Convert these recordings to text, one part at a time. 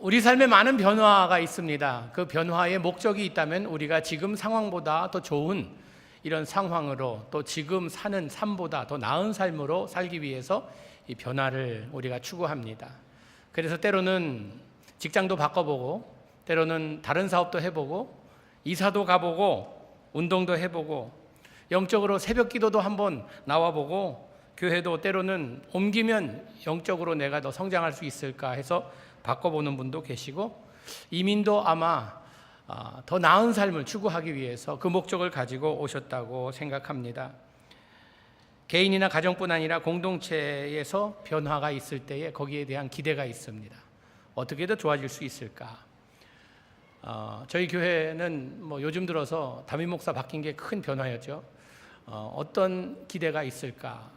우리 삶에 많은 변화가 있습니다. 그 변화의 목적이 있다면 우리가 지금 상황보다 더 좋은 이런 상황으로, 또 지금 사는 삶보다 더 나은 삶으로 살기 위해서 이 변화를 우리가 추구합니다. 그래서 때로는 직장도 바꿔보고, 때로는 다른 사업도 해보고, 이사도 가보고, 운동도 해보고, 영적으로 새벽 기도도 한번 나와보고, 교회도 때로는 옮기면 영적으로 내가 더 성장할 수 있을까 해서 바꿔보는 분도 계시고, 이민도 아마 더 나은 삶을 추구하기 위해서 그 목적을 가지고 오셨다고 생각합니다. 개인이나 가정뿐 아니라 공동체에서 변화가 있을 때에 거기에 대한 기대가 있습니다. 어떻게 더 좋아질 수 있을까? 저희 교회는 요즘 들어서 담임 목사 바뀐 게 큰 변화였죠. 어떤 기대가 있을까?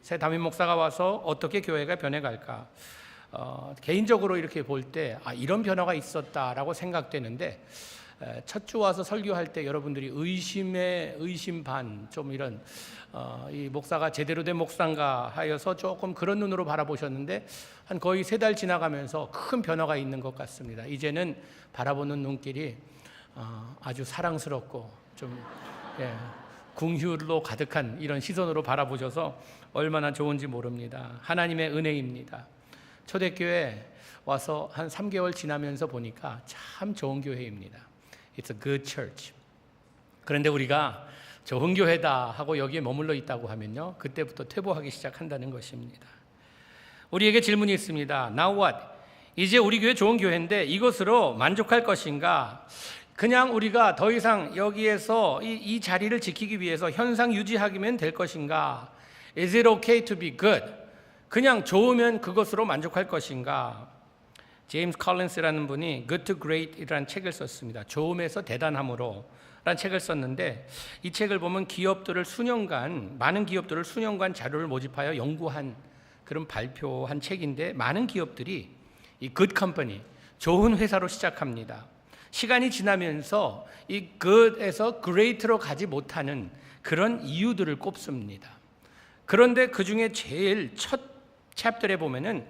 새 담임 목사가 와서 어떻게 교회가 변해갈까? 개인적으로 이렇게 볼 때 이런 변화가 있었다라고 생각되는데, 첫 주 와서 설교할 때 여러분들이 의심 반, 좀 이런 이 목사가 제대로 된 목사인가 하여서 조금 그런 눈으로 바라보셨는데, 한 거의 3달 지나가면서 큰 변화가 있는 것 같습니다. 이제는 바라보는 눈길이 아주 사랑스럽고 좀 궁휼로 가득한 이런 시선으로 바라보셔서 얼마나 좋은지 모릅니다. 하나님의 은혜입니다. 초대교회 와서 한 3개월 지나면서 보니까 참 좋은 교회입니다. It's a good church. 그런데 우리가 좋은 교회다 하고 여기에 머물러 있다고 하면요, 그때부터 퇴보하기 시작한다는 것입니다. 우리에게 질문이 있습니다. Now what? 이제 우리 교회 좋은 교회인데 이것으로 만족할 것인가? 그냥 우리가 더 이상 여기에서 이 자리를 지키기 위해서 현상 유지하기면 될 것인가? Is it okay to be good? 그냥 좋으면 그것으로 만족할 것인가? 제임스 컬린스라는 분이 Good to Great이라는 책을 썼습니다. 좋음에서 대단함으로 라는 책을 썼는데, 이 책을 보면 많은 기업들을 수년간 자료를 모집하여 연구한 그런 발표한 책인데, 많은 기업들이 이 good company, 좋은 회사로 시작합니다. 시간이 지나면서 이 good에서 great로 가지 못하는 그런 이유들을 꼽습니다. 그런데 그 중에 제일 첫 챕터에 보면은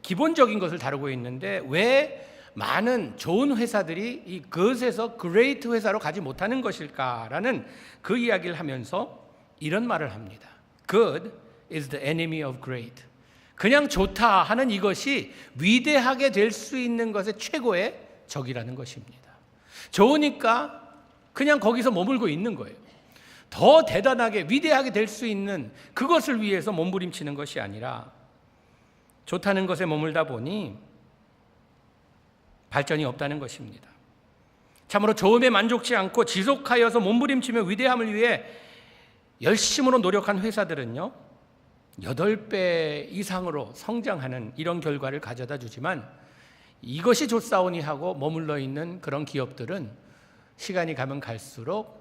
기본적인 것을 다루고 있는데, 왜 많은 좋은 회사들이 이 good에서 great 회사로 가지 못하는 것일까라는 그 이야기를 하면서 이런 말을 합니다. Good is the enemy of great. 그냥 좋다 하는 이것이 위대하게 될 수 있는 것의 최고의 적이라는 것입니다. 좋으니까 그냥 거기서 머물고 있는 거예요. 더 대단하게 위대하게 될 수 있는 그것을 위해서 몸부림치는 것이 아니라, 좋다는 것에 머물다 보니 발전이 없다는 것입니다. 참으로 좋음에 만족치 않고 지속하여서 몸부림치며 위대함을 위해 열심으로 노력한 회사들은요, 8배 이상으로 성장하는 이런 결과를 가져다 주지만, 이것이 좋사오니 하고 머물러 있는 그런 기업들은 시간이 가면 갈수록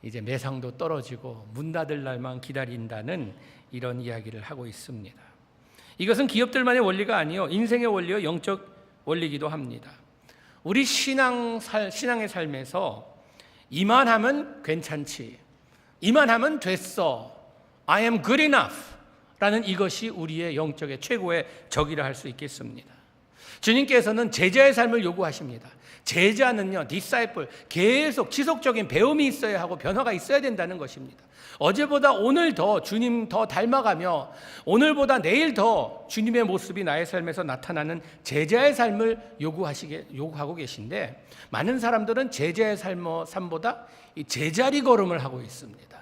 이제 매상도 떨어지고 문 닫을 날만 기다린다는 이런 이야기를 하고 있습니다. 이것은 기업들만의 원리가 아니요, 인생의 원리요, 영적 원리기도 합니다. 우리 신앙의 삶에서 이만하면 괜찮지, 이만하면 됐어, I am good enough 라는 이것이 우리의 영적의 최고의 적이라 할 수 있겠습니다. 주님께서는 제자의 삶을 요구하십니다. 제자는요, disciple, 계속 지속적인 배움이 있어야 하고 변화가 있어야 된다는 것입니다. 어제보다 오늘 더 주님 더 닮아가며, 오늘보다 내일 더 주님의 모습이 나의 삶에서 나타나는 제자의 삶을 요구하고 계신데, 많은 사람들은 제자의 삶보다 이 제자리 걸음을 하고 있습니다.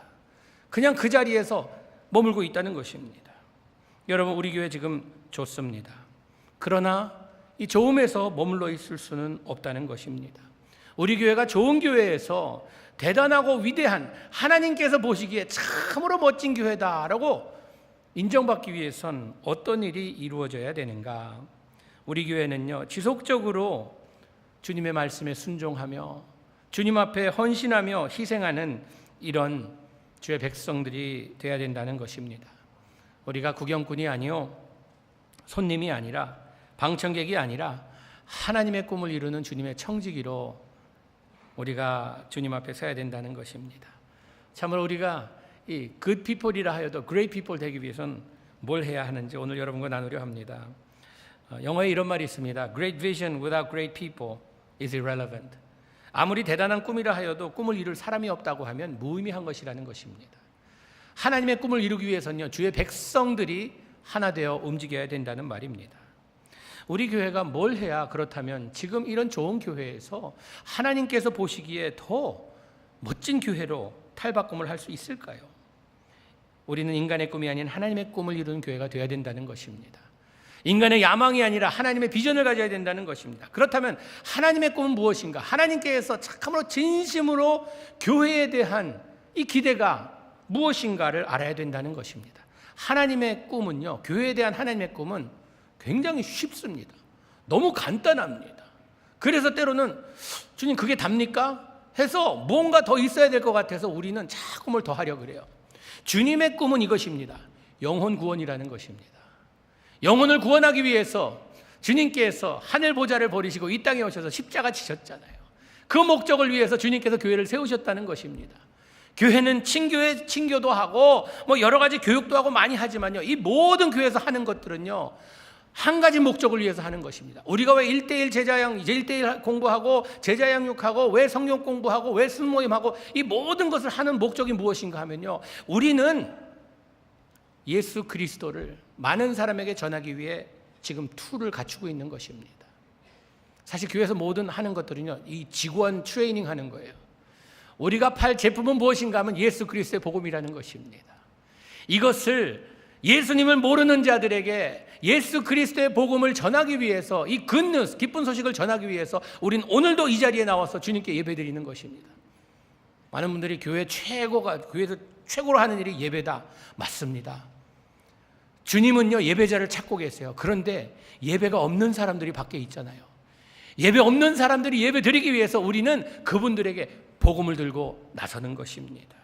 그냥 그 자리에서 머물고 있다는 것입니다. 여러분, 우리 교회 지금 좋습니다. 그러나 이 좋음에서 머물러 있을 수는 없다는 것입니다. 우리 교회가 좋은 교회에서 대단하고 위대한, 하나님께서 보시기에 참으로 멋진 교회다라고 인정받기 위해선 어떤 일이 이루어져야 되는가? 우리 교회는요, 지속적으로 주님의 말씀에 순종하며 주님 앞에 헌신하며 희생하는 이런 주의 백성들이 되어야 된다는 것입니다. 우리가 구경꾼이 아니요, 손님이 아니라, 방청객이 아니라 하나님의 꿈을 이루는 주님의 청지기로 우리가 주님 앞에 서야 된다는 것입니다. 참으로 우리가 이 good people이라 하여도 great people 되기 위해서는 뭘 해야 하는지 오늘 여러분과 나누려 합니다. 영어에 이런 말이 있습니다. Great vision without great people is irrelevant. 아무리 대단한 꿈이라 하여도 꿈을 이룰 사람이 없다고 하면 무의미한 것이라는 것입니다. 하나님의 꿈을 이루기 위해서는요, 주의 백성들이 하나 되어 움직여야 된다는 말입니다. 우리 교회가 뭘 해야 그렇다면 지금 이런 좋은 교회에서 하나님께서 보시기에 더 멋진 교회로 탈바꿈을 할 수 있을까요? 우리는 인간의 꿈이 아닌 하나님의 꿈을 이루는 교회가 되어야 된다는 것입니다. 인간의 야망이 아니라 하나님의 비전을 가져야 된다는 것입니다. 그렇다면 하나님의 꿈은 무엇인가? 하나님께서 참으로 진심으로 교회에 대한 이 기대가 무엇인가를 알아야 된다는 것입니다. 하나님의 꿈은요, 교회에 대한 하나님의 꿈은 굉장히 쉽습니다. 너무 간단합니다. 그래서 때로는 주님 그게 답니까? 해서 뭔가 더 있어야 될 것 같아서 우리는 자꾸 더 하려고 그래요. 주님의 꿈은 이것입니다. 영혼 구원이라는 것입니다. 영혼을 구원하기 위해서 주님께서 하늘 보좌를 버리시고 이 땅에 오셔서 십자가 지셨잖아요. 그 목적을 위해서 주님께서 교회를 세우셨다는 것입니다. 교회는 친교도 하고 여러 가지 교육도 하고 많이 하지만요, 이 모든 교회에서 하는 것들은요, 한 가지 목적을 위해서 하는 것입니다. 우리가 왜 1대1 1대1 공부하고 제자 양육하고 왜 성경 공부하고 왜 순모임하고 이 모든 것을 하는 목적이 무엇인가 하면요, 우리는 예수 그리스도를 많은 사람에게 전하기 위해 지금 툴을 갖추고 있는 것입니다. 사실 교회에서 모든 하는 것들은요, 이 직원 트레이닝 하는 거예요. 우리가 팔 제품은 무엇인가 하면 예수 그리스도의 복음이라는 것입니다. 이것을 예수님을 모르는 자들에게 예수 그리스도의 복음을 전하기 위해서, 이 굿뉴스, 기쁜 소식을 전하기 위해서 우린 오늘도 이 자리에 나와서 주님께 예배드리는 것입니다. 많은 분들이 교회에서 최고로 하는 일이 예배다. 맞습니다. 주님은요, 예배자를 찾고 계세요. 그런데 예배가 없는 사람들이 밖에 있잖아요. 예배 없는 사람들이 예배 드리기 위해서 우리는 그분들에게 복음을 들고 나서는 것입니다.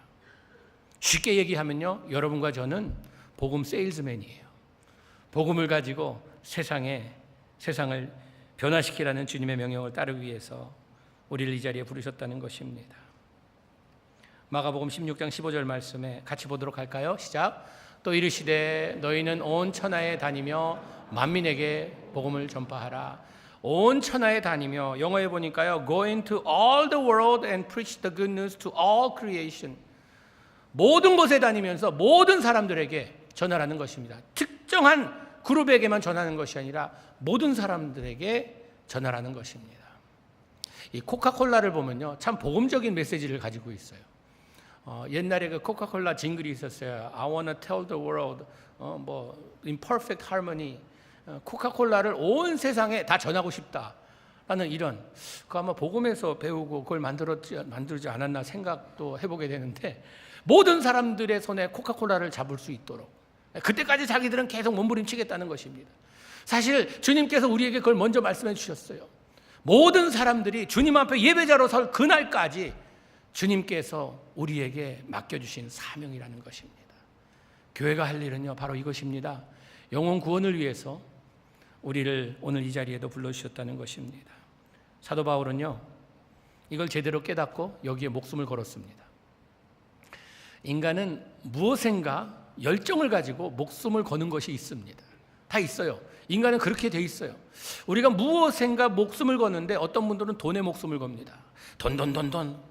쉽게 얘기하면요, 여러분과 저는 복음 세일즈맨이에요. 복음을 가지고 세상을 변화시키라는 주님의 명령을 따르기 위해서 우리를 이 자리에 부르셨다는 것입니다. 마가복음 16장 15절 말씀에 같이 보도록 할까요? 시작. 또 이르시되 너희는 온 천하에 다니며 만민에게 복음을 전파하라. 온 천하에 다니며, 영어에 보니까요, go into all the world and preach the good news to all creation. 모든 곳에 다니면서 모든 사람들에게 전하라는 것입니다. 특정한 그룹에게만 전하는 것이 아니라 모든 사람들에게 전하라는 것입니다. 이 코카콜라를 보면요, 참 복음적인 메시지를 가지고 있어요. 옛날에 그 코카콜라 징글이 있었어요. I wanna tell the world, in perfect harmony. 코카콜라를 온 세상에 다 전하고 싶다라는 이런, 그 아마 복음에서 배우고 그걸 만들지 않았나 생각도 해보게 되는데, 모든 사람들의 손에 코카콜라를 잡을 수 있도록 그때까지 자기들은 계속 몸부림치겠다는 것입니다. 사실 주님께서 우리에게 그걸 먼저 말씀해 주셨어요. 모든 사람들이 주님 앞에 예배자로 설 그날까지 주님께서 우리에게 맡겨주신 사명이라는 것입니다. 교회가 할 일은요, 바로 이것입니다. 영혼 구원을 위해서 우리를 오늘 이 자리에도 불러주셨다는 것입니다. 사도 바울은요, 이걸 제대로 깨닫고 여기에 목숨을 걸었습니다. 인간은 무엇인가 열정을 가지고 목숨을 거는 것이 있습니다. 다 있어요. 인간은 그렇게 돼 있어요. 우리가 무엇인가 목숨을 거는데 어떤 분들은 돈에 목숨을 겁니다. 돈.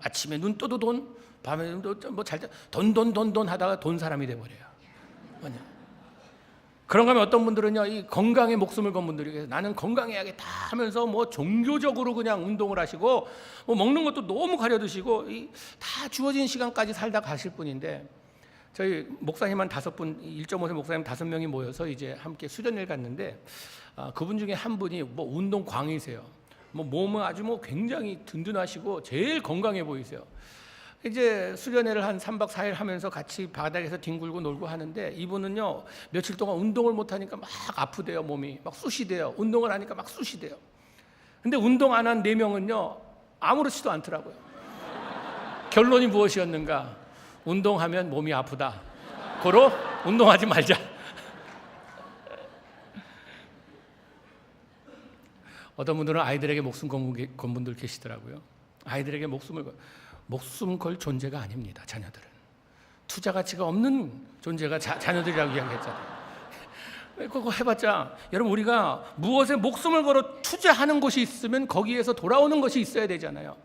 아침에 눈 떠도 돈, 밤에 돈 하다가 돈 사람이 돼버려요. 그런가 하면 어떤 분들은요, 이 건강에 목숨을 건 분들이 계세요. 나는 건강해야겠다 하면서 종교적으로 그냥 운동을 하시고, 먹는 것도 너무 가려드시고, 다 주어진 시간까지 살다 가실 분인데, 저희 목사님 한 5분, 1.5세 목사님 5명이 모여서 이제 함께 수련회를 갔는데, 그분 중에 한 분이 운동 광이세요. 몸은 아주 굉장히 든든하시고 제일 건강해 보이세요. 이제 수련회를 한 3박 4일 하면서 같이 바닥에서 뒹굴고 놀고 하는데, 이분은요, 며칠 동안 운동을 못하니까 막 아프대요. 몸이 막 쑤시대요. 운동을 하니까 막 쑤시대요. 근데 운동 안 한 4명은요 아무렇지도 않더라고요. 결론이 무엇이었는가? 운동하면 몸이 아프다. 고로 운동하지 말자. 어떤 분들은 아이들에게 목숨 건 분들 계시더라고요. 아이들에게 목숨 걸 존재가 아닙니다. 자녀들은 투자 가치가 없는 존재가 자녀들이라고 이야기했잖아요. 그거 해봤자 여러분, 우리가 무엇에 목숨을 걸어 투자하는 것이 있으면 거기에서 돌아오는 것이 있어야 되잖아요.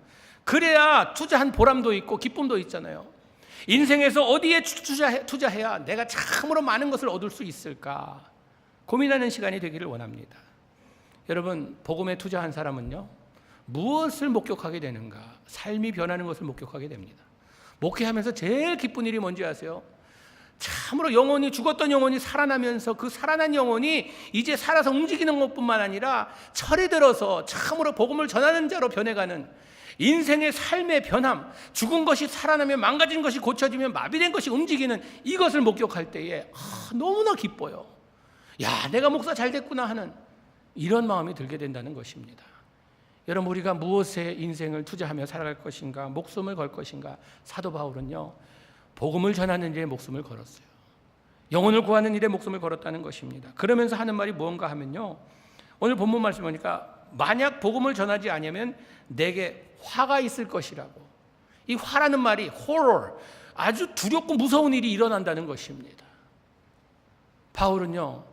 그래야 투자한 보람도 있고 기쁨도 있잖아요. 인생에서 어디에 투자해야 내가 참으로 많은 것을 얻을 수 있을까 고민하는 시간이 되기를 원합니다. 여러분, 복음에 투자한 사람은요, 무엇을 목격하게 되는가? 삶이 변하는 것을 목격하게 됩니다. 목회하면서 제일 기쁜 일이 뭔지 아세요? 참으로 영혼이, 죽었던 영혼이 살아나면서 그 살아난 영혼이 이제 살아서 움직이는 것뿐만 아니라 철이 들어서 참으로 복음을 전하는 자로 변해가는 인생의 삶의 변함, 죽은 것이 살아나면, 망가진 것이 고쳐지면, 마비된 것이 움직이는 이것을 목격할 때에 너무나 기뻐요. 야, 내가 목사 잘 됐구나 하는 이런 마음이 들게 된다는 것입니다. 여러분, 우리가 무엇에 인생을 투자하며 살아갈 것인가, 목숨을 걸 것인가? 사도 바울은요, 복음을 전하는 일에 목숨을 걸었어요. 영혼을 구하는 일에 목숨을 걸었다는 것입니다. 그러면서 하는 말이 뭔가 하면요, 오늘 본문 말씀 보니까 만약 복음을 전하지 않으면 내게 화가 있을 것이라고. 이 화라는 말이 horror, 아주 두렵고 무서운 일이 일어난다는 것입니다. 바울은요,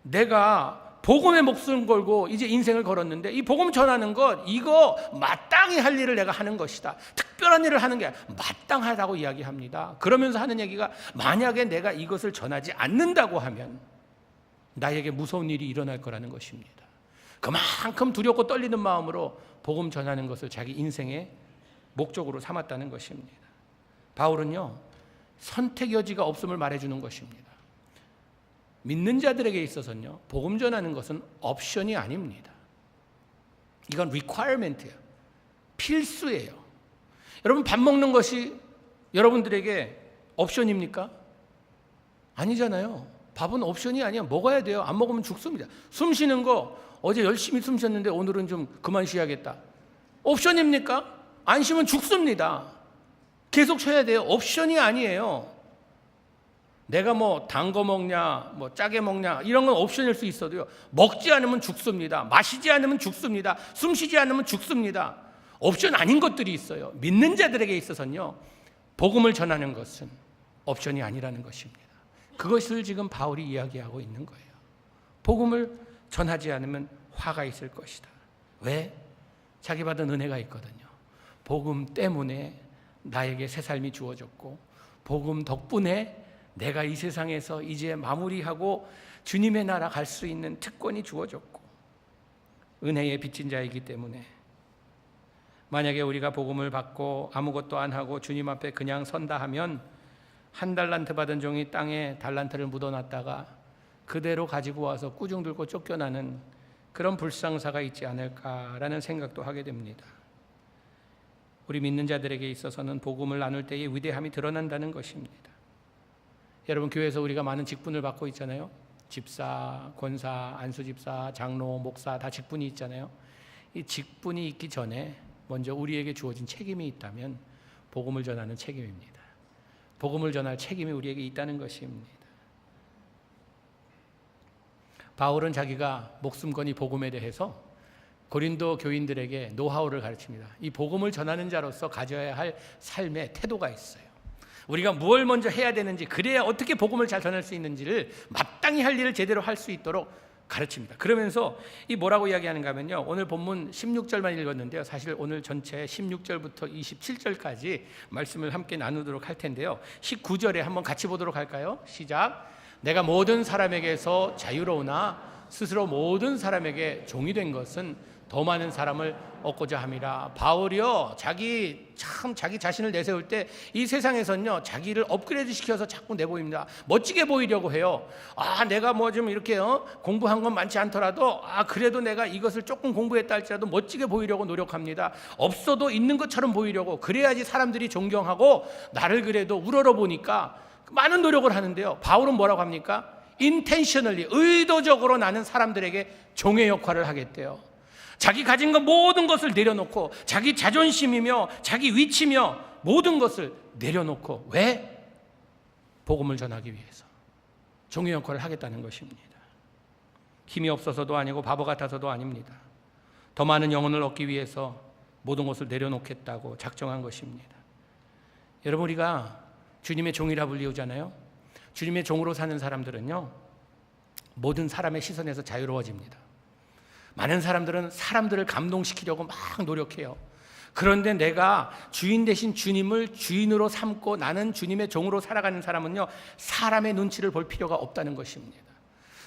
내가 복음에 목숨 걸고 이제 인생을 걸었는데 이 복음 전하는 것, 이거 마땅히 할 일을 내가 하는 것이다. 특별한 일을 하는 게 마땅하다고 이야기합니다. 그러면서 하는 얘기가, 만약에 내가 이것을 전하지 않는다고 하면 나에게 무서운 일이 일어날 거라는 것입니다. 그만큼 두렵고 떨리는 마음으로 복음 전하는 것을 자기 인생의 목적으로 삼았다는 것입니다. 바울은요, 선택 여지가 없음을 말해주는 것입니다. 믿는 자들에게 있어서는요, 복음 전하는 것은 옵션이 아닙니다. 이건 requirement예요. 필수예요. 여러분, 밥 먹는 것이 여러분들에게 옵션입니까? 아니잖아요. 밥은 옵션이 아니야. 먹어야 돼요. 안 먹으면 죽습니다. 숨 쉬는 거, 어제 열심히 숨 쉬었는데 오늘은 좀 그만 쉬어야겠다. 옵션입니까? 안 쉬면 죽습니다. 계속 쉬어야 돼요. 옵션이 아니에요. 내가 뭐 단 거 먹냐, 뭐 짜게 먹냐, 이런 건 옵션일 수 있어도요, 먹지 않으면 죽습니다. 마시지 않으면 죽습니다. 숨 쉬지 않으면 죽습니다. 옵션 아닌 것들이 있어요. 믿는 자들에게 있어서는요, 복음을 전하는 것은 옵션이 아니라는 것입니다. 그것을 지금 바울이 이야기하고 있는 거예요. 복음을 전하지 않으면 화가 있을 것이다. 왜? 자기 받은 은혜가 있거든요. 복음 때문에 나에게 새 삶이 주어졌고, 복음 덕분에 내가 이 세상에서 이제 마무리하고 주님의 나라 갈 수 있는 특권이 주어졌고, 은혜의 빚진 자이기 때문에 만약에 우리가 복음을 받고 아무것도 안 하고 주님 앞에 그냥 선다 하면, 한 달란트 받은 종이 땅에 달란트를 묻어놨다가 그대로 가지고 와서 꾸중 들고 쫓겨나는 그런 불상사가 있지 않을까라는 생각도 하게 됩니다. 우리 믿는 자들에게 있어서는 복음을 나눌 때의 위대함이 드러난다는 것입니다. 여러분, 교회에서 우리가 많은 직분을 받고 있잖아요. 집사, 권사, 안수집사, 장로, 목사, 다 직분이 있잖아요. 이 직분이 있기 전에 먼저 우리에게 주어진 책임이 있다면 복음을 전하는 책임입니다. 복음을 전할 책임이 우리에게 있다는 것입니다. 바울은 자기가 목숨 건이 복음에 대해서 고린도 교인들에게 노하우를 가르칩니다. 이 복음을 전하는 자로서 가져야 할 삶의 태도가 있어요. 우리가 뭘 먼저 해야 되는지, 그래야 어떻게 복음을 잘 전할 수 있는지를, 마땅히 할 일을 제대로 할 수 있도록 가르칩니다. 그러면서 이 뭐라고 이야기하는가 하면요, 오늘 본문 16절만 읽었는데요, 사실 오늘 전체 16절부터 27절까지 말씀을 함께 나누도록 할 텐데요, 19절에 한번 같이 보도록 할까요? 시작. 내가 모든 사람에게서 자유로우나 스스로 모든 사람에게 종이 된 것은 더 많은 사람을 얻고자 함이라. 바울이요, 자기 자신을 내세울 때 이 세상에서는요, 자기를 업그레이드 시켜서 자꾸 내보입니다. 멋지게 보이려고 해요. 내가 뭐 좀 이렇게 공부한 건 많지 않더라도 그래도 내가 이것을 조금 공부했다 할지라도 멋지게 보이려고 노력합니다. 없어도 있는 것처럼 보이려고. 그래야지 사람들이 존경하고 나를 그래도 우러러 보니까 많은 노력을 하는데요, 바울은 뭐라고 합니까? intentionally, 의도적으로 나는 사람들에게 종의 역할을 하겠대요. 자기 가진 것 모든 것을 내려놓고, 자기 자존심이며 자기 위치며 모든 것을 내려놓고. 왜? 복음을 전하기 위해서 종의 역할을 하겠다는 것입니다. 힘이 없어서도 아니고 바보 같아서도 아닙니다. 더 많은 영혼을 얻기 위해서 모든 것을 내려놓겠다고 작정한 것입니다. 여러분, 우리가 주님의 종이라 불리우잖아요. 주님의 종으로 사는 사람들은요, 모든 사람의 시선에서 자유로워집니다. 많은 사람들은 사람들을 감동시키려고 막 노력해요. 그런데 내가 주인 대신 주님을 주인으로 삼고 나는 주님의 종으로 살아가는 사람은요, 사람의 눈치를 볼 필요가 없다는 것입니다.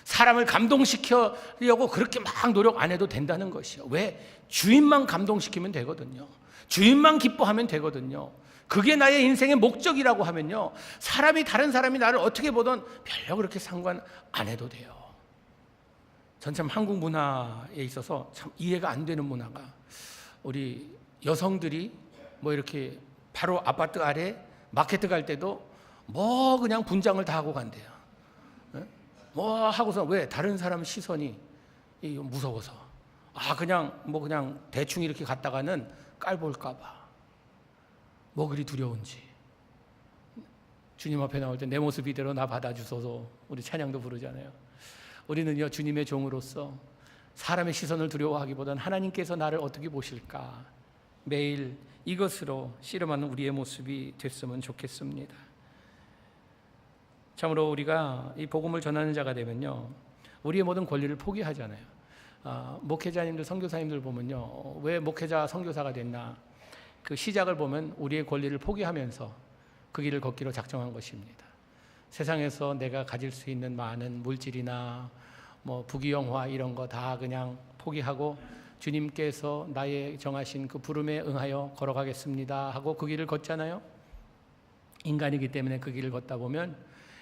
사람을 감동시키려고 그렇게 막 노력 안 해도 된다는 것이요. 왜? 주인만 감동시키면 되거든요. 주인만 기뻐하면 되거든요. 그게 나의 인생의 목적이라고 하면요, 다른 사람이 나를 어떻게 보든 별로 그렇게 상관 안 해도 돼요. 전 참 한국 문화에 있어서 참 이해가 안 되는 문화가, 우리 여성들이 뭐 이렇게 바로 아파트 아래 마케트 갈 때도 뭐 그냥 분장을 다 하고 간대요. 뭐 하고서, 왜? 다른 사람 시선이 무서워서. 그냥 대충 이렇게 갔다가는 깔볼까봐. 뭐 그리 두려운지. 주님 앞에 나올 때 내 모습 이대로 나 받아주소서, 우리 찬양도 부르잖아요. 우리는요, 주님의 종으로서 사람의 시선을 두려워하기보다는 하나님께서 나를 어떻게 보실까, 매일 이것으로 씨름하는 우리의 모습이 됐으면 좋겠습니다. 참으로 우리가 이 복음을 전하는 자가 되면요, 우리의 모든 권리를 포기하잖아요. 목회자님들, 선교사님들 보면요, 왜 목회자, 선교사가 됐나, 그 시작을 보면 우리의 권리를 포기하면서 그 길을 걷기로 작정한 것입니다. 세상에서 내가 가질 수 있는 많은 물질이나 뭐 부귀영화 이런 거 다 그냥 포기하고 주님께서 나의 정하신 그 부름에 응하여 걸어가겠습니다 하고 그 길을 걷잖아요. 인간이기 때문에 그 길을 걷다 보면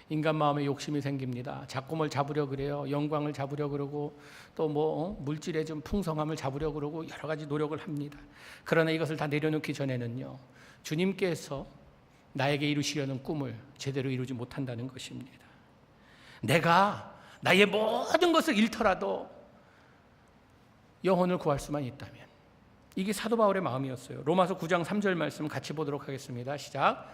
인간 마음에 욕심이 생깁니다. 자꾸 뭘 잡으려 그래요. 영광을 잡으려 그러고 또 물질의 좀 풍성함을 잡으려 그러고 여러 가지 노력을 합니다. 그러나 이것을 다 내려놓기 전에는요, 주님께서 나에게 이루시려는 꿈을 제대로 이루지 못한다는 것입니다. 내가 나의 모든 것을 잃더라도 영혼을 구할 수만 있다면, 이게 사도 바울의 마음이었어요. 로마서 9장 3절 말씀 같이 보도록 하겠습니다. 시작.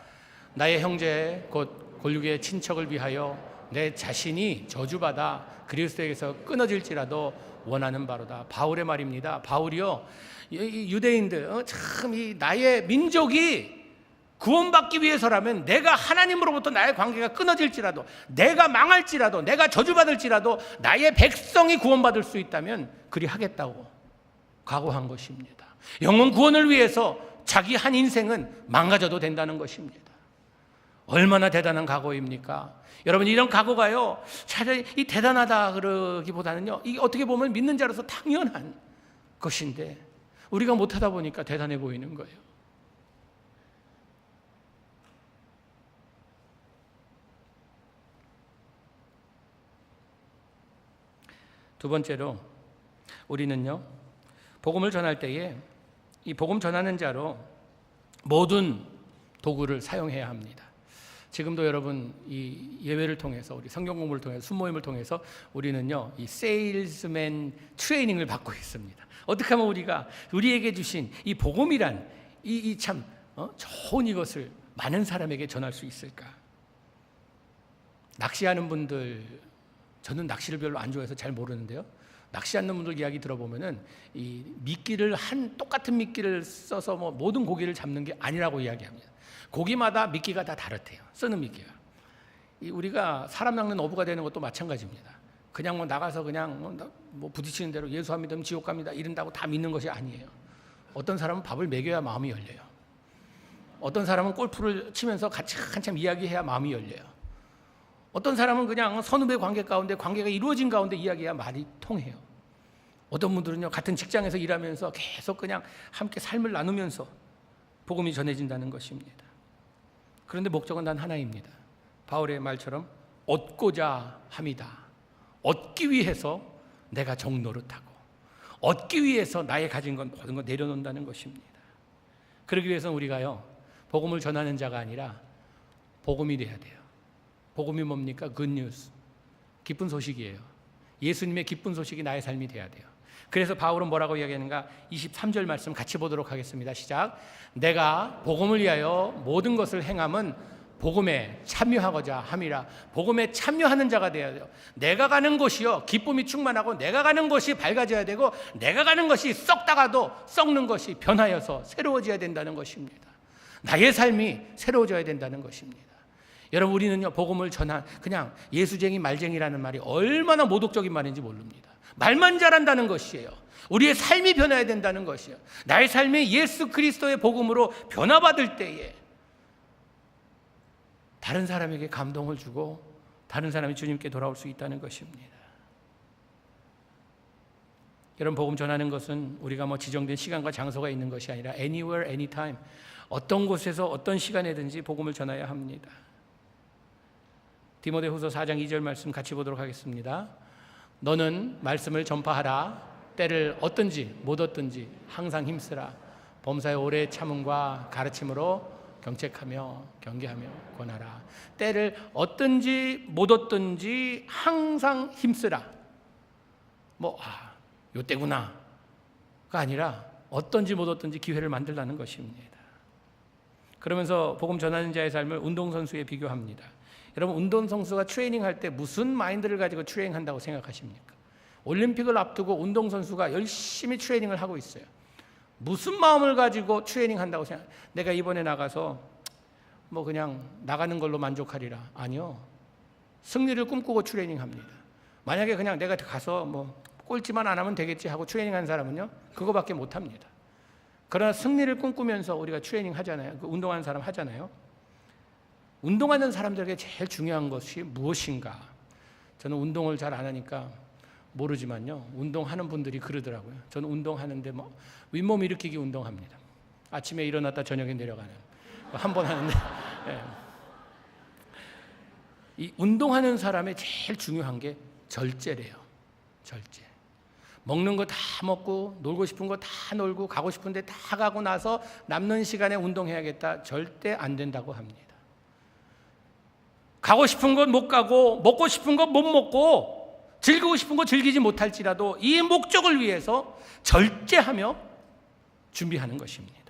나의 형제 곧 골육의 친척을 위하여 내 자신이 저주받아 그리스도에게서 끊어질지라도 원하는 바로다. 바울의 말입니다. 바울이요, 유대인들, 참 나의 민족이 구원받기 위해서라면 내가 하나님으로부터 나의 관계가 끊어질지라도, 내가 망할지라도, 내가 저주받을지라도 나의 백성이 구원받을 수 있다면 그리 하겠다고 각오한 것입니다. 영혼 구원을 위해서 자기 한 인생은 망가져도 된다는 것입니다. 얼마나 대단한 각오입니까? 여러분, 이런 각오가요, 차라리 이 대단하다 그러기보다는요, 이게 어떻게 보면 믿는 자로서 당연한 것인데 우리가 못하다 보니까 대단해 보이는 거예요. 두 번째로, 우리는요, 복음을 전할 때에 이 복음 전하는 자로 모든 도구를 사용해야 합니다. 지금도 여러분 이 예배를 통해서, 우리 성경 공부를 통해서, 순모임을 통해서 우리는요, 이 세일즈맨 트레이닝을 받고 있습니다. 어떻게 하면 우리에게 주신 이 복음이란 이 참 좋은 이것을 많은 사람에게 전할 수 있을까? 낚시하는 분들, 저는 낚시를 별로 안 좋아해서 잘 모르는데요, 낚시하는 분들 이야기 들어보면은 이 미끼를 똑같은 미끼를 써서 모든 고기를 잡는 게 아니라고 이야기합니다. 고기마다 미끼가 다 다르대요. 쓰는 미끼가. 우리가 사람 낚는 어부가 되는 것도 마찬가지입니다. 그냥 나가서 그냥 부딪히는 대로 예수 안 믿으면 지옥 갑니다 이런다고 다 믿는 것이 아니에요. 어떤 사람은 밥을 먹여야 마음이 열려요. 어떤 사람은 골프를 치면서 같이 한참 이야기해야 마음이 열려요. 어떤 사람은 그냥 선후배 관계 가운데, 관계가 이루어진 가운데 이야기해야 말이 통해요. 어떤 분들은요, 같은 직장에서 일하면서 계속 그냥 함께 삶을 나누면서 복음이 전해진다는 것입니다. 그런데 목적은 단 하나입니다. 바울의 말처럼 얻고자 함이다. 얻기 위해서 내가 종노릇하고, 얻기 위해서 나의 가진 건 모든 걸 내려놓는다는 것입니다. 그러기 위해서는 우리가요, 복음을 전하는 자가 아니라 복음이 돼야 돼요. 복음이 뭡니까? Good news. 기쁜 소식이에요. 예수님의 기쁜 소식이 나의 삶이 돼야 돼요. 그래서 바울은 뭐라고 이야기하는가? 23절 말씀 같이 보도록 하겠습니다. 시작. 내가 복음을 위하여 모든 것을 행함은 복음에 참여하고자 함이라. 복음에 참여하는 자가 되어야 돼요. 내가 가는 곳이요, 기쁨이 충만하고, 내가 가는 곳이 밝아져야 되고, 내가 가는 것이 썩다가도 썩는 것이 변하여서 새로워져야 된다는 것입니다. 나의 삶이 새로워져야 된다는 것입니다. 여러분, 우리는요, 복음을 전한, 그냥 예수쟁이 말쟁이라는 말이 얼마나 모독적인 말인지 모릅니다. 말만 잘한다는 것이에요. 우리의 삶이 변해야 된다는 것이에요. 나의 삶이 예수 그리스도의 복음으로 변화받을 때에 다른 사람에게 감동을 주고 다른 사람이 주님께 돌아올 수 있다는 것입니다. 여러분, 복음 전하는 것은 우리가 뭐 지정된 시간과 장소가 있는 것이 아니라 anywhere, anytime, 어떤 곳에서 어떤 시간에든지 복음을 전해야 합니다. 디모데후서 4장 2절 말씀 같이 보도록 하겠습니다. 너는 말씀을 전파하라. 때를 얻든지 못 얻든지 항상 힘쓰라. 범사에 오래 참음과 가르침으로 경책하며 경계하며 권하라. 때를 얻든지 못 얻든지 항상 힘쓰라. 요때구나가 아니라 어떤지 못 얻든지 기회를 만들라는 것입니다. 그러면서 복음 전하는 자의 삶을 운동선수에 비교합니다. 여러분, 운동선수가 트레이닝할 때 무슨 마인드를 가지고 트레이닝한다고 생각하십니까? 올림픽을 앞두고 운동선수가 열심히 트레이닝을 하고 있어요. 무슨 마음을 가지고 트레이닝한다고 내가 이번에 나가서 그냥 나가는 걸로 만족하리라. 아니요. 승리를 꿈꾸고 트레이닝합니다. 만약에 그냥 내가 가서 꼴찌만 안 하면 되겠지 하고 트레이닝하는 사람은요, 그거밖에 못합니다. 그러나 승리를 꿈꾸면서 우리가 트레이닝 하잖아요. 운동하는 사람 하잖아요. 운동하는 사람들에게 제일 중요한 것이 무엇인가? 저는 운동을 잘 안 하니까 모르지만요, 운동하는 분들이 그러더라고요. 저는 운동하는데 윗몸 일으키기 운동합니다. 아침에 일어났다 저녁에 내려가는 한 번 하는데 이 운동하는 사람의 제일 중요한 게 절제래요. 절제. 먹는 거 다 먹고 놀고 싶은 거 다 놀고 가고 싶은데 다 가고 나서 남는 시간에 운동해야겠다. 절대 안 된다고 합니다. 가고 싶은 건 못 가고 먹고 싶은 건 못 먹고 즐기고 싶은 거 즐기지 못할지라도 이 목적을 위해서 절제하며 준비하는 것입니다.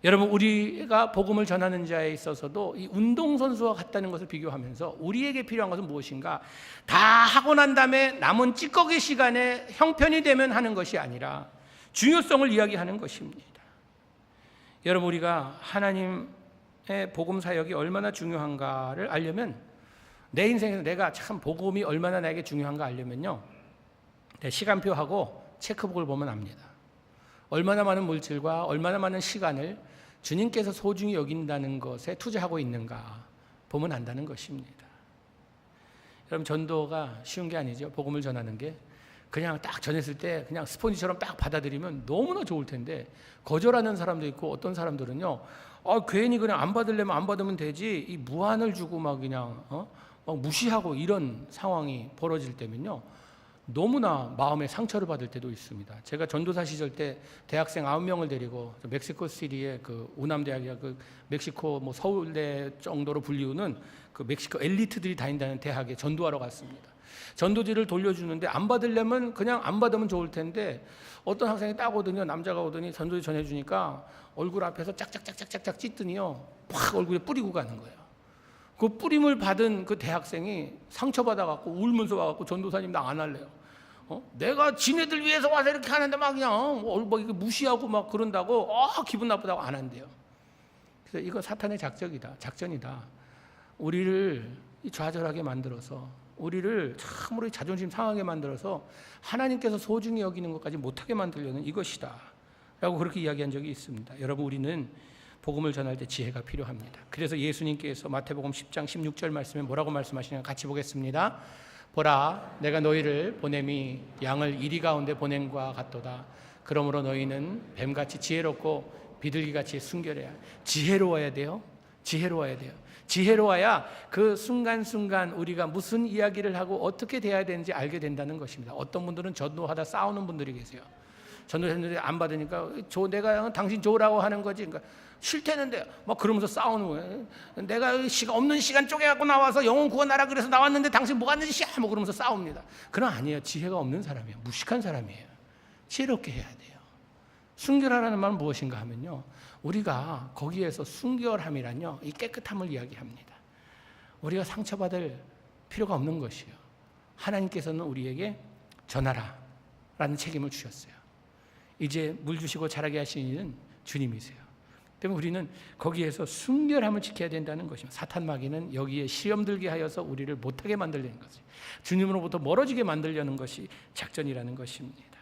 여러분, 우리가 복음을 전하는 자에 있어서도 이 운동선수와 같다는 것을 비교하면서 우리에게 필요한 것은 무엇인가? 다 하고 난 다음에 남은 찌꺼기 시간에 형편이 되면 하는 것이 아니라 중요성을 이야기하는 것입니다. 여러분, 우리가 하나님의 복음 사역이 얼마나 중요한가를 알려면, 내 인생에서 내가 참 복음이 얼마나 나에게 중요한가 알려면요, 내 시간표하고 체크북을 보면 압니다. 얼마나 많은 물질과 얼마나 많은 시간을 주님께서 소중히 여긴다는 것에 투자하고 있는가 보면 안다는 것입니다. 여러분, 전도가 쉬운 게 아니죠. 복음을 전하는 게 그냥 딱 전했을 때 그냥 스폰지처럼 딱 받아들이면 너무나 좋을 텐데, 거절하는 사람도 있고 어떤 사람들은요, 괜히 그냥 안 받으려면 안 받으면 되지, 이 무한을 주고 그냥 막 무시하고 이런 상황이 벌어질 때면요, 너무나 마음에 상처를 받을 때도 있습니다. 제가 전도사 시절 때 대학생 9명을 데리고 멕시코 시티의 그 우남대학이야, 그 멕시코 서울대 정도로 불리우는 그 멕시코 엘리트들이 다닌다는 대학에 전도하러 갔습니다. 전도지를 돌려주는데 안 받으려면 그냥 안 받으면 좋을 텐데, 어떤 학생이 딱 오더니, 남자가 오더니 전도지 전해주니까 얼굴 앞에서 짝짝짝짝짝 찢더니요, 팍 얼굴에 뿌리고 가는 거예요. 그 뿌림을 받은 그 대학생이 상처받아갖고 울면서 와갖고, 전도사님 나 안 할래요. 내가 지네들 위해서 와서 이렇게 하는데 그냥 이렇게 무시하고 막 그런다고 기분 나쁘다고 안 한대요. 그래서 이거 사탄의 작전이다. 우리를 좌절하게 만들어서, 우리를 참으로 자존심 상하게 만들어서 하나님께서 소중히 여기는 것까지 못하게 만들려는 이것이다 라고 그렇게 이야기한 적이 있습니다. 여러분, 우리는 복음을 전할 때 지혜가 필요합니다. 그래서 예수님께서 마태복음 10장 16절 말씀에 뭐라고 말씀하시는가 같이 보겠습니다. 보라, 내가 너희를 보냄이 양을 이리 가운데 보냄과 같도다. 그러므로 너희는 뱀같이 지혜롭고 비둘기같이 순결해야. 지혜로워야 돼요. 지혜로워야 그 순간순간 우리가 무슨 이야기를 하고 어떻게 대해야 되는지 알게 된다는 것입니다. 어떤 분들은 전도하다 싸우는 분들이 계세요. 전도했는데 안 받으니까 내가 당신 줘라고 하는 거지. 그러니까 싫대는데 막 그러면서 싸우는 거예요. 내가 없는 시간 쪼개갖고 나와서 영혼 구원하라 그래서 나왔는데 당신 뭐가 하는지 그러면서 싸웁니다. 그건 아니에요. 지혜가 없는 사람이에요. 무식한 사람이에요. 지혜롭게 해야 돼요. 순결하라는 말은 무엇인가 하면요, 우리가 거기에서 순결함이란요, 이 깨끗함을 이야기합니다. 우리가 상처받을 필요가 없는 것이에요. 하나님께서는 우리에게 전하라 라는 책임을 주셨어요. 이제 물 주시고 자라게 하시는 이는 주님이세요. 때문에 우리는 거기에서 순결함을 지켜야 된다는 것입니다. 사탄 마귀는 여기에 시험 들게 하여서 우리를 못하게 만들려는 것이, 주님으로부터 멀어지게 만들려는 것이 작전이라는 것입니다.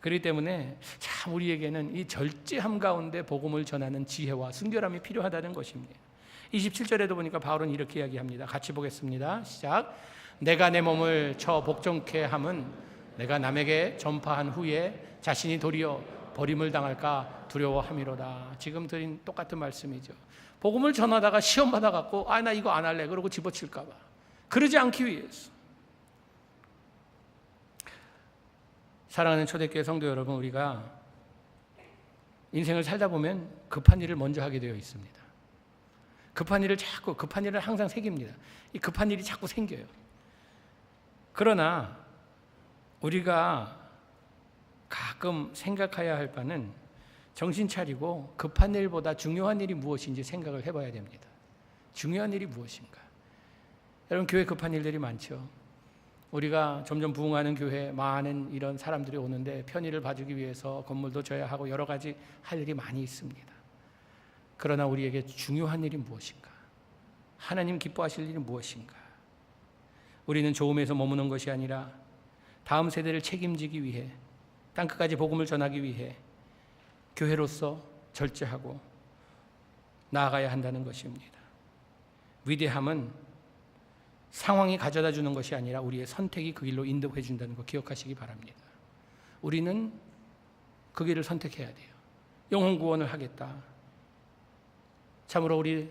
그렇기 때문에 참 우리에게는 이 절제함 가운데 복음을 전하는 지혜와 순결함이 필요하다는 것입니다. 27절에도 보니까 바울은 이렇게 이야기합니다. 같이 보겠습니다. 시작. 내가 내 몸을 쳐 복종케 함은 내가 남에게 전파한 후에 자신이 도리어 버림을 당할까 두려워함이로다. 지금 드린 똑같은 말씀이죠. 복음을 전하다가 시험 받아갖고 나 이거 안 할래 그러고 집어칠까 봐, 그러지 않기 위해서. 사랑하는 초대교회 성도 여러분, 우리가 인생을 살다 보면 급한 일을 먼저 하게 되어 있습니다. 급한 일을 항상 새깁니다. 이 급한 일이 자꾸 생겨요. 그러나 우리가 가끔 생각해야 할 바는 정신 차리고 급한 일보다 중요한 일이 무엇인지 생각을 해봐야 됩니다. 중요한 일이 무엇인가? 여러분, 교회 급한 일들이 많죠. 우리가 점점 부흥하는 교회에 많은 이런 사람들이 오는데 편의를 봐주기 위해서 건물도 져야 하고 여러 가지 할 일이 많이 있습니다. 그러나 우리에게 중요한 일이 무엇인가? 하나님 기뻐하실 일이 무엇인가? 우리는 좋음에서 머무는 것이 아니라 다음 세대를 책임지기 위해, 땅끝까지 복음을 전하기 위해 교회로서 절제하고 나아가야 한다는 것입니다. 위대함은 상황이 가져다 주는 것이 아니라 우리의 선택이 그 길로 인도해 준다는 거 기억하시기 바랍니다. 우리는 그 길을 선택해야 돼요. 영혼 구원을 하겠다. 참으로 우리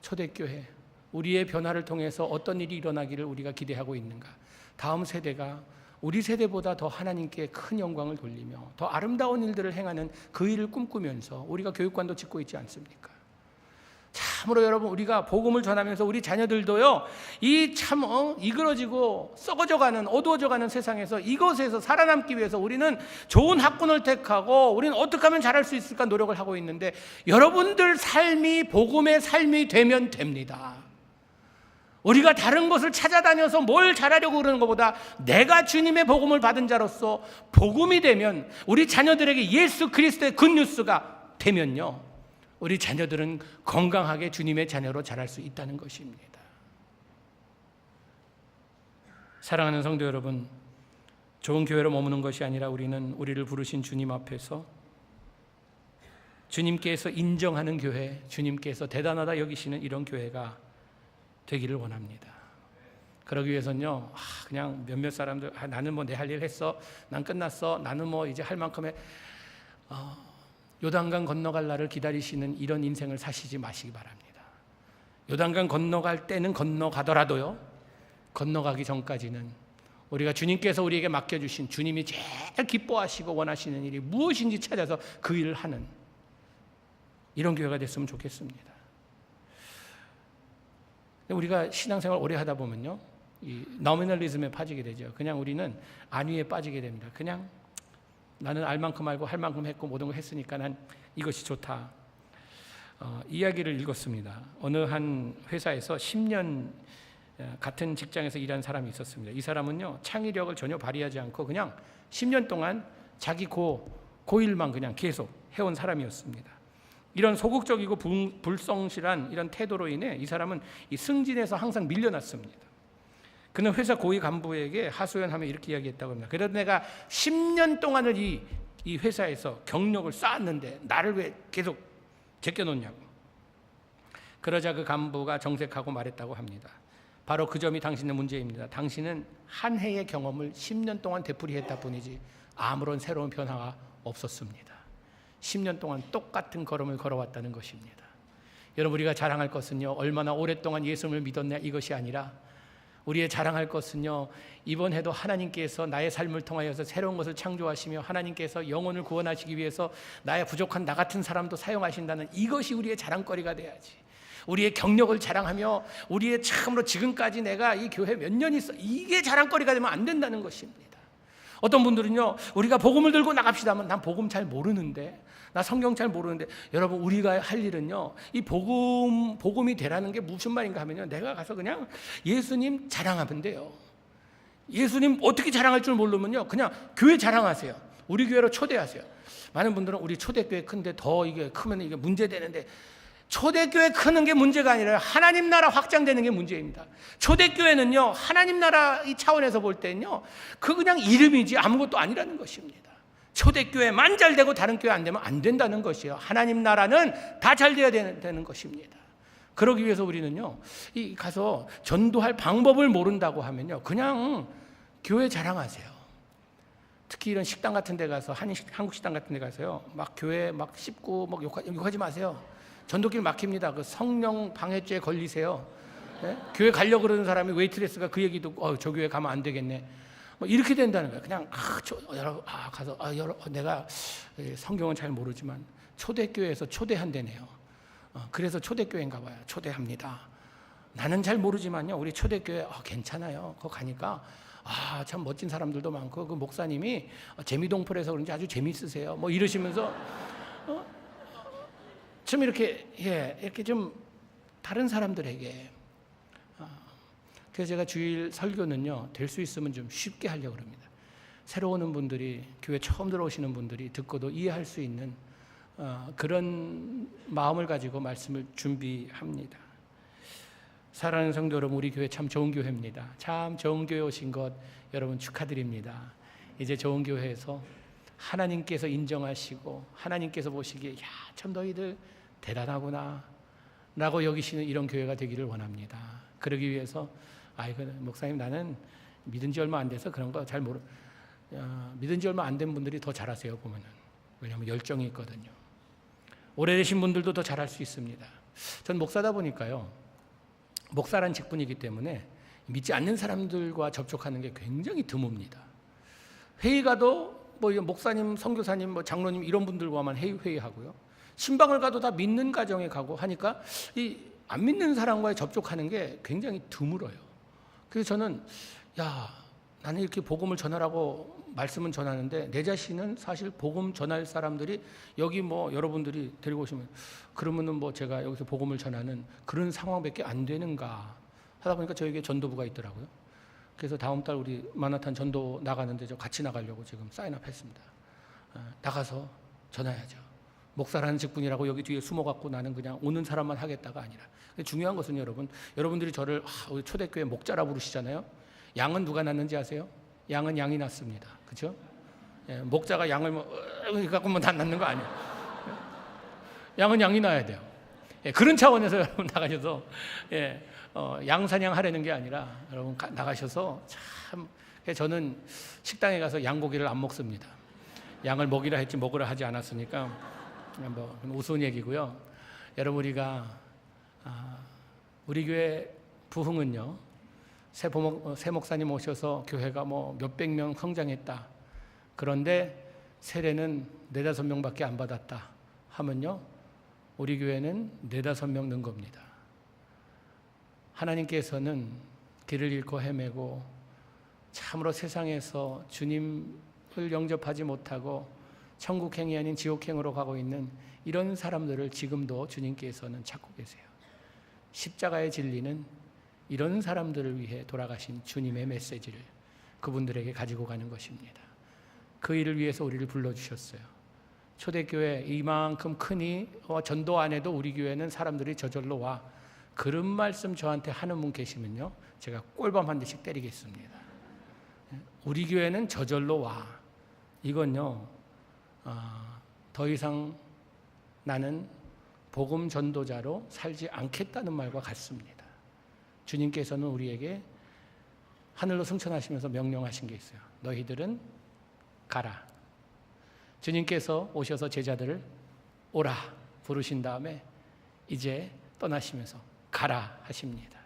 초대교회, 우리의 변화를 통해서 어떤 일이 일어나기를 우리가 기대하고 있는가? 다음 세대가 우리 세대보다 더 하나님께 큰 영광을 돌리며 더 아름다운 일들을 행하는 그 일을 꿈꾸면서 우리가 교육관도 짓고 있지 않습니까? 참으로 여러분, 우리가 복음을 전하면서 우리 자녀들도요, 이 참 이그러지고 썩어져가는, 어두워져가는 세상에서 이것에서 살아남기 위해서 우리는 좋은 학군을 택하고 우리는 어떻게 하면 잘할 수 있을까 노력을 하고 있는데, 여러분들 삶이 복음의 삶이 되면 됩니다. 우리가 다른 것을 찾아다녀서 뭘 잘하려고 그러는 것보다 내가 주님의 복음을 받은 자로서 복음이 되면, 우리 자녀들에게 예수 그리스도의 굿뉴스가 되면요, 우리 자녀들은 건강하게 주님의 자녀로 자랄 수 있다는 것입니다. 사랑하는 성도 여러분, 좋은 교회로 머무는 것이 아니라 우리는 우리를 부르신 주님 앞에서 주님께서 인정하는 교회, 주님께서 대단하다 여기시는 이런 교회가 되기를 원합니다. 그러기 위해서는요, 그냥 몇몇 사람들 나는 뭐 내 할 일 했어, 난 끝났어, 나는 뭐 이제 할 만큼 해, 요단강 건너갈 날을 기다리시는 이런 인생을 사시지 마시기 바랍니다. 요단강 건너갈 때는 건너가더라도요, 건너가기 전까지는 우리가 주님께서 우리에게 맡겨주신, 주님이 제일 기뻐하시고 원하시는 일이 무엇인지 찾아서 그 일을 하는 이런 교회가 됐으면 좋겠습니다. 우리가 신앙생활 오래 하다 보면요, 이 노미널리즘에 빠지게 되죠. 그냥 우리는 안위에 빠지게 됩니다. 그냥 나는 알 만큼 알고 할 만큼 했고 모든 걸 했으니까 난 이것이 좋다. 이야기를 읽었습니다. 어느 한 회사에서 10년 같은 직장에서 일한 사람이 있었습니다. 이 사람은요, 창의력을 전혀 발휘하지 않고 그냥 10년 동안 자기 고일만 그냥 계속 해온 사람이었습니다. 이런 소극적이고 불성실한 이런 태도로 인해 이 사람은 이 승진에서 항상 밀려났습니다. 그는 회사 고위 간부에게 하소연하며 이렇게 이야기했다고 합니다. 그래도 내가 10년 동안을 이 회사에서 경력을 쌓았는데 나를 왜 계속 제껴놓냐고. 그러자 그 간부가 정색하고 말했다고 합니다. 바로 그 점이 당신의 문제입니다. 당신은 한 해의 경험을 10년 동안 되풀이했다 뿐이지 아무런 새로운 변화가 없었습니다. 10년 동안 똑같은 걸음을 걸어왔다는 것입니다. 여러분, 우리가 자랑할 것은요, 얼마나 오랫동안 예수님을 믿었냐 이것이 아니라 우리의 자랑할 것은요, 이번 해도 하나님께서 나의 삶을 통하여서 새로운 것을 창조하시며 하나님께서 영혼을 구원하시기 위해서 나의 부족한 나 같은 사람도 사용하신다는 이것이 우리의 자랑거리가 돼야지. 우리의 경력을 자랑하며 우리의 참으로 지금까지 내가 이 교회 몇 년 있어, 이게 자랑거리가 되면 안 된다는 것입니다. 어떤 분들은요, 우리가 복음을 들고 나갑시다 하면 난 복음 잘 모르는데, 나 성경 잘 모르는데, 여러분, 우리가 할 일은요, 이 복음이 되라는 게 무슨 말인가 하면요, 내가 가서 그냥 예수님 자랑하면 돼요. 예수님 어떻게 자랑할 줄 모르면요, 그냥 교회 자랑하세요. 우리 교회로 초대하세요. 많은 분들은 우리 초대교회 큰데 더 이게 크면 이게 문제되는데, 초대교회 크는 게 문제가 아니라 하나님 나라 확장되는 게 문제입니다. 초대교회는요, 하나님 나라 이 차원에서 볼 때는요, 그 그냥 이름이지 아무것도 아니라는 것입니다. 초대교회만 잘 되고 다른 교회 안 되면 안 된다는 것이에요. 하나님 나라는 다 잘 돼야 되는 것입니다. 그러기 위해서 우리는요, 이 가서 전도할 방법을 모른다고 하면요, 그냥 교회 자랑하세요. 특히 이런 식당 같은 데 가서, 한국 식당 같은 데 가서요, 막 교회 막 씹고 막 욕하지 마세요. 전도길 막힙니다. 그 성령 방해죄 걸리세요. 네? 교회 가려고 그러는 사람이 웨이트레스가 그 얘기 듣고 저 교회 가면 안 되겠네. 뭐 이렇게 된다는 거예요. 그냥 가서 내가 성경은 잘 모르지만 초대교회에서 초대한대네요. 그래서 초대교회인가 봐요. 초대합니다. 나는 잘 모르지만요, 우리 초대교회 괜찮아요. 그거 가니까 참 멋진 사람들도 많고, 그 목사님이 재미동풀에서 그런지 아주 재미있으세요. 뭐 이러시면서 좀 이렇게 좀 다른 사람들에게. 그래서 제가 주일 설교는요, 될 수 있으면 좀 쉽게 하려고 합니다. 새로 오는 분들이, 교회 처음 들어오시는 분들이 듣고도 이해할 수 있는 그런 마음을 가지고 말씀을 준비합니다. 사랑하는 성도 여러분, 우리 교회 참 좋은 교회입니다. 참 좋은 교회 오신 것 여러분 축하드립니다. 이제 좋은 교회에서 하나님께서 인정하시고 하나님께서 보시기에 참 너희들 대단하구나 라고 여기시는 이런 교회가 되기를 원합니다. 그러기 위해서 목사님, 나는 믿은 지 얼마 안 돼서 그런 거 잘 믿은 지 얼마 안 된 분들이 더 잘하세요, 보면은. 왜냐하면 열정이 있거든요. 오래되신 분들도 더 잘할 수 있습니다. 전 목사다 보니까요, 목사란 직분이기 때문에 믿지 않는 사람들과 접촉하는 게 굉장히 드뭅니다. 회의 가도 목사님, 선교사님, 장로님 이런 분들과만 회의하고요. 신방을 가도 다 믿는 가정에 가고 하니까 이 안 믿는 사람과의 접촉하는 게 굉장히 드물어요. 그래서 저는 나는 이렇게 복음을 전하라고 말씀은 전하는데 내 자신은 사실 복음 전할 사람들이 여기 여러분들이 데리고 오시면 그러면은 제가 여기서 복음을 전하는 그런 상황밖에 안 되는가 하다 보니까 저에게 전도부가 있더라고요. 그래서 다음 달 우리 만하탄 전도 나가는데 저 같이 나가려고 지금 사인업 했습니다. 나가서 전해야죠. 목사라는 직분이라고 여기 뒤에 숨어갖고 나는 그냥 오는 사람만 하겠다가 아니라. 중요한 것은 여러분들이 저를 우리 초대교회 목자라 부르시잖아요. 양은 누가 낳는지 아세요? 양은 양이 낳습니다. 그렇죠? 목자가 양을 갖고 다 낳는 거 아니에요. 양은 양이 낳아야 돼요. 그런 차원에서 여러분 나가셔서 양 사냥하려는 게 아니라 여러분 나가셔서 참, 저는 식당에 가서 양고기를 안 먹습니다. 양을 먹이라 했지 먹으라 하지 않았으니까 우스운 얘기고요. 여러분, 우리 교회 부흥은요, 새 목사님 오셔서 교회가 몇백 명 성장했다. 그런데 세례는 4-5명밖에 안 받았다 하면요, 우리 교회는 4-5명 는 겁니다. 하나님께서는 길을 잃고 헤매고 참으로 세상에서 주님을 영접하지 못하고 천국행이 아닌 지옥행으로 가고 있는 이런 사람들을 지금도 주님께서는 찾고 계세요. 십자가의 진리는 이런 사람들을 위해 돌아가신 주님의 메시지를 그분들에게 가지고 가는 것입니다. 그 일을 위해서 우리를 불러주셨어요. 초대교회 이만큼 크니 전도 안 해도 우리 교회는 사람들이 저절로 와. 그런 말씀 저한테 하는 분 계시면요, 제가 꼴밤 한 대씩 때리겠습니다. 우리 교회는 저절로 와. 이건요, 더 이상 나는 복음 전도자로 살지 않겠다는 말과 같습니다. 주님께서는 우리에게 하늘로 승천하시면서 명령하신 게 있어요. 너희들은 가라. 주님께서 오셔서 제자들을 오라 부르신 다음에 이제 떠나시면서 가라 하십니다.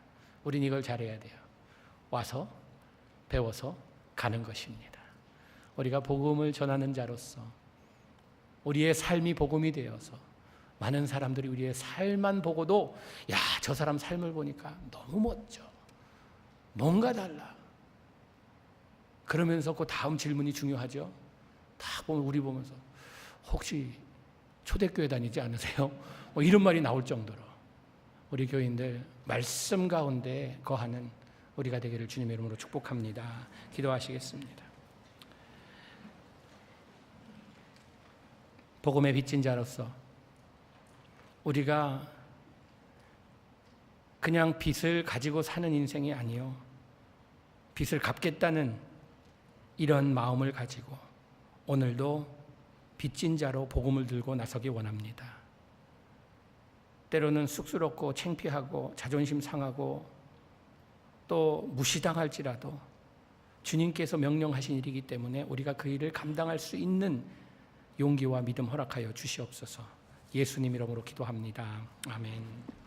우린 이걸 잘해야 돼요. 와서 배워서 가는 것입니다. 우리가 복음을 전하는 자로서 우리의 삶이 복음이 되어서 많은 사람들이 우리의 삶만 보고도 저 사람 삶을 보니까 너무 멋져. 뭔가 달라. 그러면서 그 다음 질문이 중요하죠. 다 보면 우리 보면서 혹시 초대교회 다니지 않으세요? 이런 말이 나올 정도로 우리 교인들 말씀 가운데 거하는 우리가 되기를 주님의 이름으로 축복합니다. 기도하시겠습니다. 복음의 빚진 자로서 우리가 그냥 빚을 가지고 사는 인생이 아니요, 빚을 갚겠다는 이런 마음을 가지고 오늘도 빚진 자로 복음을 들고 나서기 원합니다. 때로는 쑥스럽고 창피하고 자존심 상하고 또 무시당할지라도 주님께서 명령하신 일이기 때문에 우리가 그 일을 감당할 수 있는 용기와 믿음 허락하여 주시옵소서. 예수님 이름으로 기도합니다. 아멘.